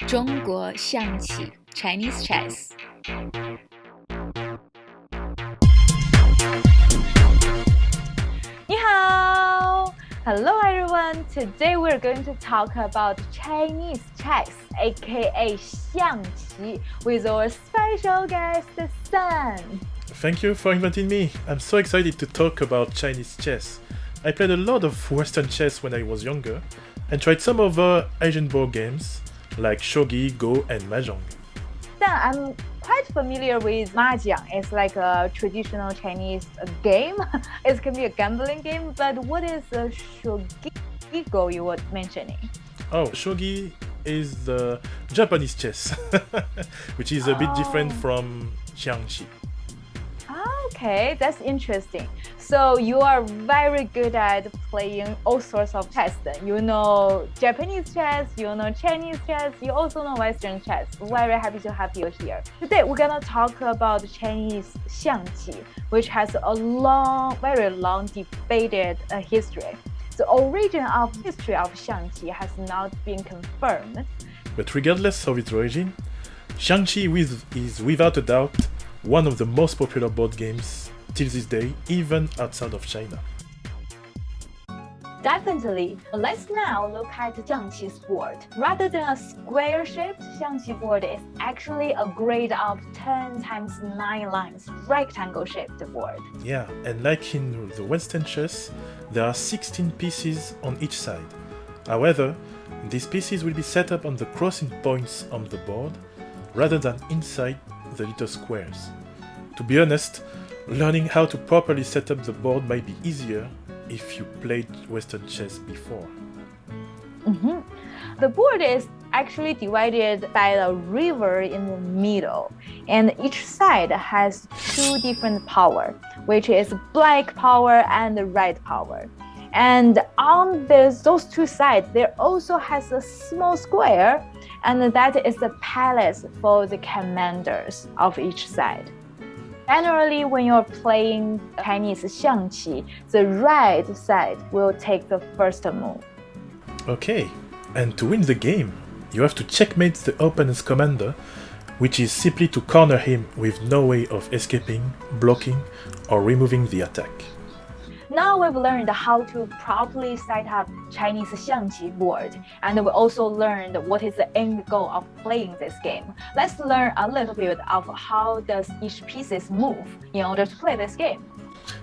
中国象棋 Chinese chess. 你好 Hello everyone. Today we're going to talk about Chinese chess, aka xiangqi, with our special guest, Sun. Thank you for inviting me. I'm so excited to talk about Chinese chess. I played a lot of Western chess when I was younger and tried some other Asian board games like shogi, go, and mahjong. Sun, I'm quite familiar with mahjong. It's like a traditional Chinese game. It can be a gambling game, but what is a shogi you were mentioning? Oh, shogi is the Japanese chess, which is a bit different from xiangqi. Okay, that's interesting. So you are very good at playing all sorts of chess then. You know Japanese chess, you know Chinese chess, you also know Western chess. Very happy to have you here. Today we're gonna talk about Chinese xiangqi, which has a very long debated history. The origin of history of xiangqi has not been confirmed. But regardless of its origin, xiangqi is without a doubt one of the most popular board games till this day, even outside of China. Definitely. Let's now look at xiangqi's board. Rather than a square-shaped, xiangqi board is actually a grid of 10 times 9 lines, rectangle-shaped board. Yeah, and like in the Western chess, there are 16 pieces on each side. However, these pieces will be set up on the crossing points on the board rather than inside the little squares. To be honest, learning how to properly set up the board might be easier if you played Western chess before. The board is actually divided by a river in the middle, and each side has two different power, which is black power and red power. And on those two sides, there also has a small square, and that is the palace for the commanders of each side. Generally, when you're playing Chinese xiangqi, the right side will take the first move. Okay, and to win the game, you have to checkmate the opponent's commander, which is simply to corner him with no way of escaping, blocking, or removing the attack. Now we've learned how to properly set up Chinese xiangqi board, and we also learned what is the end goal of playing this game. Let's learn a little bit of how does each pieces move in order to play this game.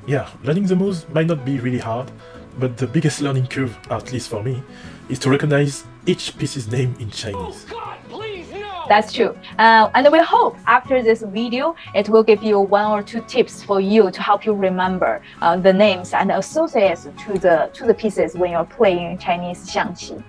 Yeah, learning the moves might not be really hard, but the biggest learning curve, at least for me, is to recognize each piece's name in Chinese. That's true. And we hope after this video, it will give you 1 or 2 tips for you to help you remember the names and associates to the pieces when you're playing Chinese xiangqi.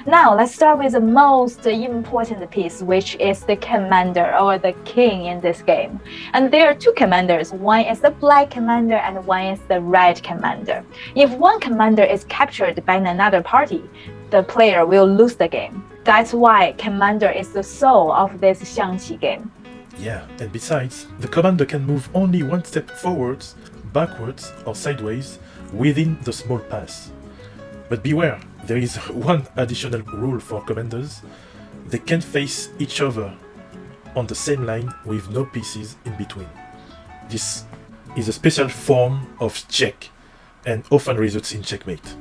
Now, let's start with the most important piece, which is the commander or the king in this game. And there are 2 commanders. One is the black commander and one is the red commander. If one commander is captured by another party, the player will lose the game. That's why commander is the soul of this xiangqi game. Yeah, and besides, the commander can move only 1 step forwards, backwards, or sideways within the small pass. But beware, there is one additional rule for commanders. They can't face each other on the same line with no pieces in between. This is a special form of check and often results in checkmate.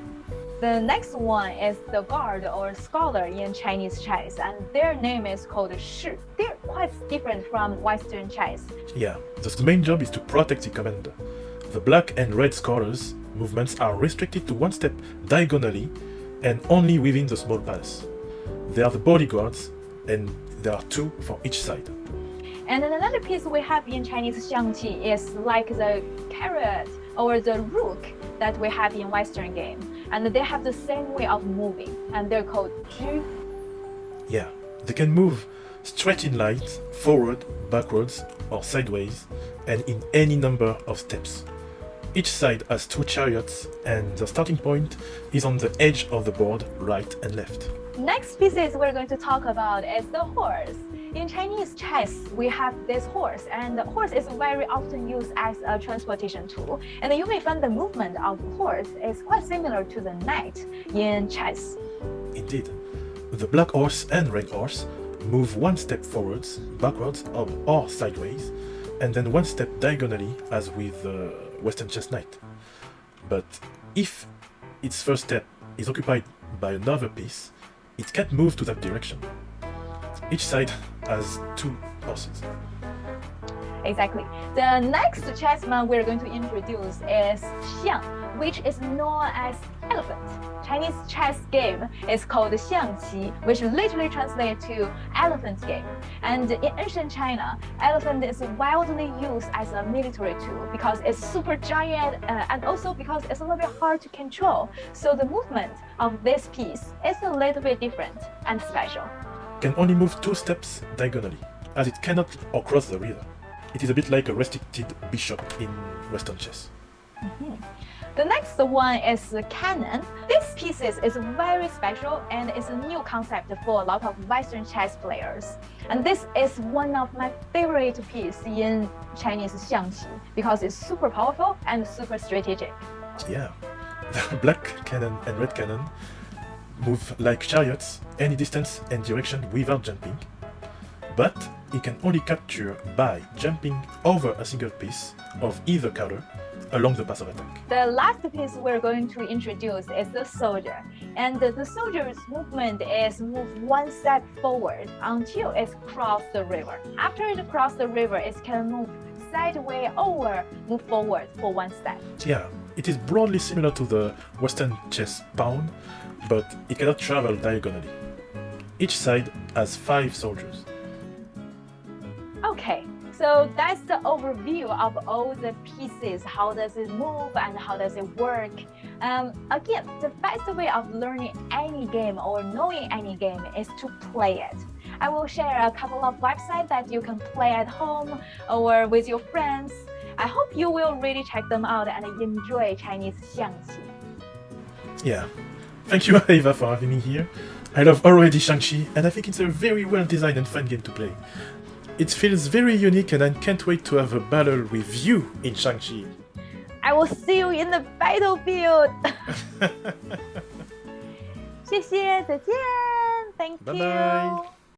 The next one is the guard or scholar in Chinese chess, and their name is called shi. They're quite different from Western chess. Yeah, the main job is to protect the commander. The black and red scholars' movements are restricted to 1 step diagonally and only within the small pass. They are the bodyguards, and there are 2 for each side. And then another piece we have in Chinese xiangqi is like the carrot or the rook that we have in Western game. And they have the same way of moving, and they're called zhu. Yeah, they can move straight in line, forward, backwards, or sideways, and in any number of steps. Each side has 2 chariots, and the starting point is on the edge of the board, right and left. Next pieces we're going to talk about is the horse. In Chinese chess, we have this horse, and the horse is very often used as a transportation tool. And you may find the movement of horse is quite similar to the knight in chess. Indeed, the black horse and red horse move one step forwards, backwards, or sideways, and then one step diagonally, as with Western chess knight. But if its first step is occupied by another piece, it can't move to that direction. Each side has two horses. Exactly. The next chessman we're going to introduce is xiang, which is known as elephant. Chinese chess game is called xiangqi, which literally translates to elephant game. And in ancient China, elephant is widely used as a military tool because it's super giant and also because it's a little bit hard to control. So the movement of this piece is a little bit different and special. Can only move two steps diagonally, as it cannot or cross the river. It is a bit like a restricted bishop in Western chess. The next one is cannon. This piece is very special and it's a new concept for a lot of Western chess players. And this is one of my favorite pieces in Chinese xiangqi because it's super powerful and super strategic. Yeah, the black cannon and red cannon move like chariots any distance and direction without jumping. But it can only capture by jumping over a single piece of either color along the path of attack. The last piece we're going to introduce is the soldier. And the soldier's movement is move one step forward until it's crossed the river. After it crosses the river, it can move sideways or move forward for one step. Yeah, it is broadly similar to the Western chess pawn, but it cannot travel diagonally. Each side has 5 soldiers. Okay, so that's the overview of all the pieces. How does it move and how does it work? Again, the best way of learning any game or knowing any game is to play it. I will share a couple of websites that you can play at home or with your friends. I hope you will really check them out and enjoy Chinese xiangqi. Yeah, thank you Eva for having me here. I love already xiangqi and I think it's a very well designed and fun game to play. It feels very unique and I can't wait to have a battle with you in xiangqi. I will see you in the battlefield. 谢谢，再见。Thank Bye you. bye.